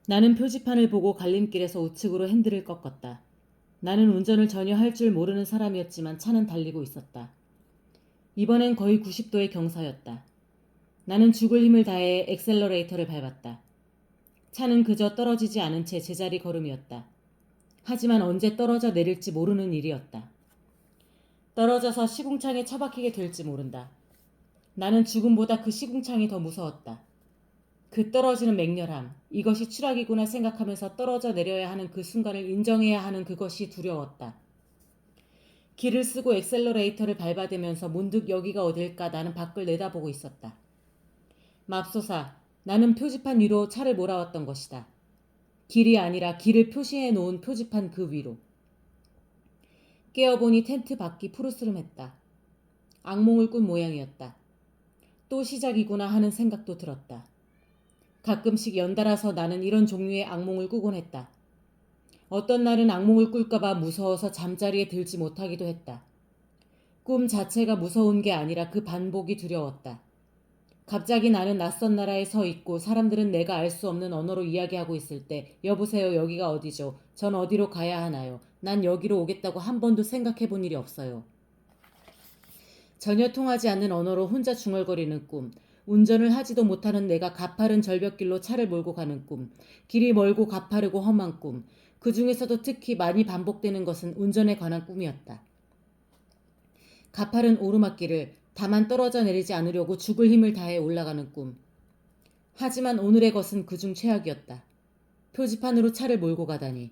나는 표지판을 보고 갈림길에서 우측으로 핸들을 꺾었다. 나는 운전을 전혀 할 줄 모르는 사람이었지만 차는 달리고 있었다. 이번엔 거의 90도의 경사였다. 나는 죽을 힘을 다해 엑셀러레이터를 밟았다. 차는 그저 떨어지지 않은 채 제자리 걸음이었다. 하지만 언제 떨어져 내릴지 모르는 일이었다. 떨어져서 시궁창에 처박히게 될지 모른다. 나는 죽음보다 그 시궁창이 더 무서웠다. 그 떨어지는 맹렬함, 이것이 추락이구나 생각하면서 떨어져 내려야 하는 그 순간을 인정해야 하는 그것이 두려웠다. 길을 쓰고 엑셀러레이터를 밟아대면서 문득 여기가 어딜까 나는 밖을 내다보고 있었다. 맙소사, 나는 표지판 위로 차를 몰아왔던 것이다. 길이 아니라 길을 표시해 놓은 표지판 그 위로. 깨어보니 텐트 밖이 푸르스름했다. 악몽을 꾼 모양이었다. 또 시작이구나 하는 생각도 들었다. 가끔씩 연달아서 나는 이런 종류의 악몽을 꾸곤 했다. 어떤 날은 악몽을 꿀까봐 무서워서 잠자리에 들지 못하기도 했다. 꿈 자체가 무서운 게 아니라 그 반복이 두려웠다. 갑자기 나는 낯선 나라에 서 있고 사람들은 내가 알 수 없는 언어로 이야기하고 있을 때 여보세요, 여기가 어디죠? 전 어디로 가야 하나요? 난 여기로 오겠다고 한 번도 생각해 본 일이 없어요. 전혀 통하지 않는 언어로 혼자 중얼거리는 꿈, 운전을 하지도 못하는 내가 가파른 절벽길로 차를 몰고 가는 꿈, 길이 멀고 가파르고 험한 꿈, 그 중에서도 특히 많이 반복되는 것은 운전에 관한 꿈이었다. 가파른 오르막길을 다만 떨어져 내리지 않으려고 죽을 힘을 다해 올라가는 꿈. 하지만 오늘의 것은 그중 최악이었다. 표지판으로 차를 몰고 가다니.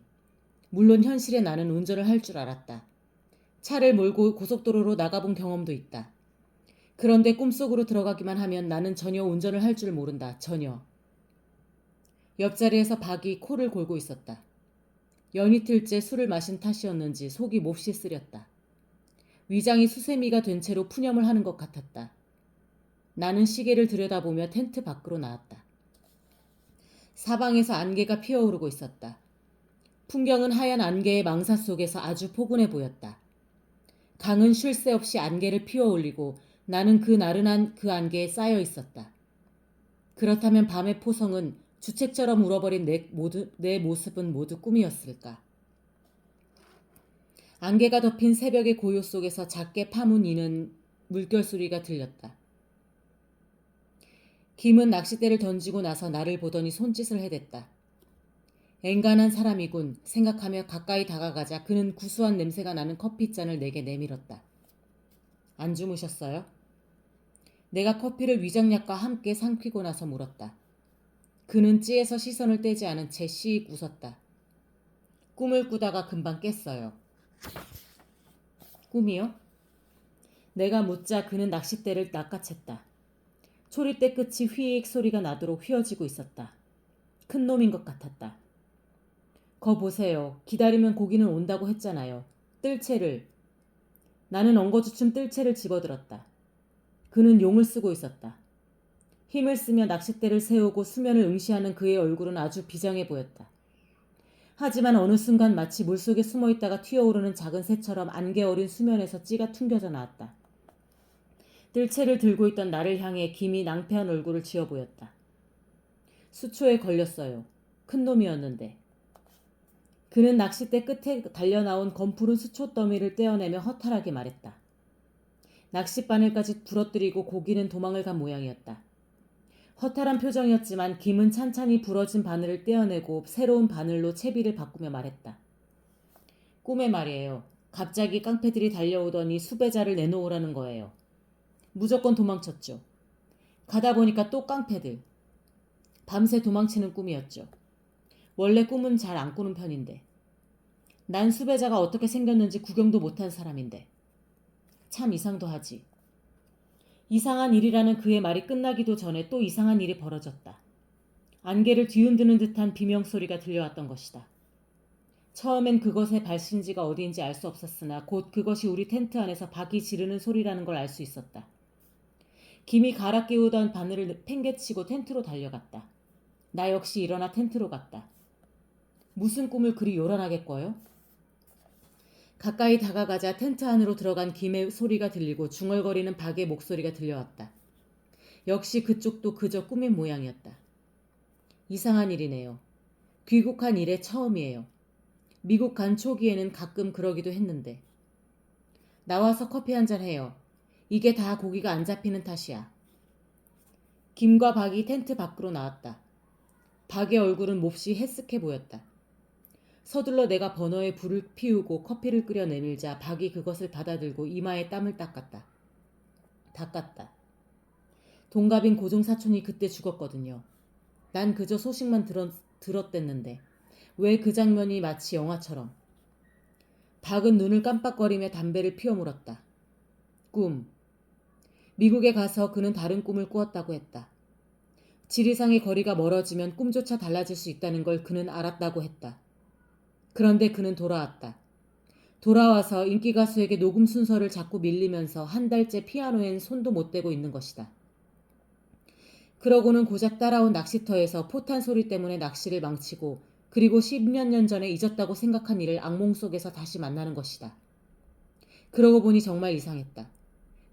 물론 현실에 나는 운전을 할 줄 알았다. 차를 몰고 고속도로로 나가본 경험도 있다. 그런데 꿈속으로 들어가기만 하면 나는 전혀 운전을 할 줄 모른다. 전혀. 옆자리에서 박이 코를 골고 있었다. 연이틀째 술을 마신 탓이었는지 속이 몹시 쓰렸다. 위장이 수세미가 된 채로 푸념을 하는 것 같았다. 나는 시계를 들여다보며 텐트 밖으로 나왔다. 사방에서 안개가 피어오르고 있었다. 풍경은 하얀 안개의 망사 속에서 아주 포근해 보였다. 강은 쉴 새 없이 안개를 피어올리고 나는 그 나른한 그 안개에 쌓여 있었다. 그렇다면 밤의 포성은 주책처럼 울어버린 내 모습은 모두 꿈이었을까? 안개가 덮인 새벽의 고요 속에서 작게 파문이는 물결 소리가 들렸다. 김은 낚싯대를 던지고 나서 나를 보더니 손짓을 해댔다. 앵간한 사람이군 생각하며 가까이 다가가자 그는 구수한 냄새가 나는 커피잔을 내게 내밀었다. 안 주무셨어요? 내가 커피를 위장약과 함께 삼키고 나서 물었다. 그는 찌에서 시선을 떼지 않은 채 씩 웃었다. 꿈을 꾸다가 금방 깼어요. 꿈이요? 내가 묻자 그는 낚싯대를 낚아챘다. 초리대 끝이 휘익 소리가 나도록 휘어지고 있었다. 큰 놈인 것 같았다. 거 보세요. 기다리면 고기는 온다고 했잖아요. 뜰채를. 나는 엉거주춤 뜰채를 집어들었다. 그는 용을 쓰고 있었다. 힘을 쓰며 낚싯대를 세우고 수면을 응시하는 그의 얼굴은 아주 비장해 보였다. 하지만 어느 순간 마치 물속에 숨어있다가 튀어오르는 작은 새처럼 안개 어린 수면에서 찌가 퉁겨져 나왔다. 뜰채를 들고 있던 나를 향해 김이 낭패한 얼굴을 지어 보였다. 수초에 걸렸어요. 큰 놈이었는데. 그는 낚싯대 끝에 달려나온 검푸른 수초 더미를 떼어내며 허탈하게 말했다. 낚싯바늘까지 부러뜨리고 고기는 도망을 간 모양이었다. 허탈한 표정이었지만 김은 찬찬히 부러진 바늘을 떼어내고 새로운 바늘로 채비를 바꾸며 말했다. 꿈에 말이에요. 갑자기 깡패들이 달려오더니 수배자를 내놓으라는 거예요. 무조건 도망쳤죠. 가다 보니까 또 깡패들. 밤새 도망치는 꿈이었죠. 원래 꿈은 잘 안 꾸는 편인데. 난 수배자가 어떻게 생겼는지 구경도 못한 사람인데. 참 이상도 하지. 이상한 일이라는 그의 말이 끝나기도 전에 또 이상한 일이 벌어졌다. 안개를 뒤흔드는 듯한 비명소리가 들려왔던 것이다. 처음엔 그것의 발신지가 어디인지 알 수 없었으나 곧 그것이 우리 텐트 안에서 박이 지르는 소리라는 걸 알 수 있었다. 김이 갈아 끼우던 바늘을 팽개치고 텐트로 달려갔다. 나 역시 일어나 텐트로 갔다. 무슨 꿈을 그리 요란하게 꿔요? 가까이 다가가자 텐트 안으로 들어간 김의 소리가 들리고 중얼거리는 박의 목소리가 들려왔다. 역시 그쪽도 그저 꿈인 모양이었다. 이상한 일이네요. 귀국한 이래 처음이에요. 미국 간 초기에는 가끔 그러기도 했는데. 나와서 커피 한잔 해요. 이게 다 고기가 안 잡히는 탓이야. 김과 박이 텐트 밖으로 나왔다. 박의 얼굴은 몹시 해쓱해 보였다. 서둘러 내가 버너에 불을 피우고 커피를 끓여 내밀자 박이 그것을 받아들고 이마에 땀을 닦았다. 동갑인 고종사촌이 그때 죽었거든요. 난 그저 소식만 들었댔는데 왜 그 장면이 마치 영화처럼. 박은 눈을 깜빡거리며 담배를 피워 물었다. 꿈. 미국에 가서 그는 다른 꿈을 꾸었다고 했다. 지리상의 거리가 멀어지면 꿈조차 달라질 수 있다는 걸 그는 알았다고 했다. 그런데 그는 돌아왔다. 돌아와서 인기 가수에게 녹음 순서를 자꾸 밀리면서 한 달째 피아노엔 손도 못 대고 있는 것이다. 그러고는 고작 따라온 낚시터에서 포탄 소리 때문에 낚시를 망치고 그리고 10몇 년 전에 잊었다고 생각한 이를 악몽 속에서 다시 만나는 것이다. 그러고 보니 정말 이상했다.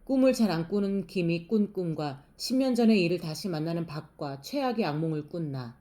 꿈을 잘 안 꾸는 김이 꾼 꿈과 10년 전의 이를 다시 만나는 박과 최악의 악몽을 꾼 나.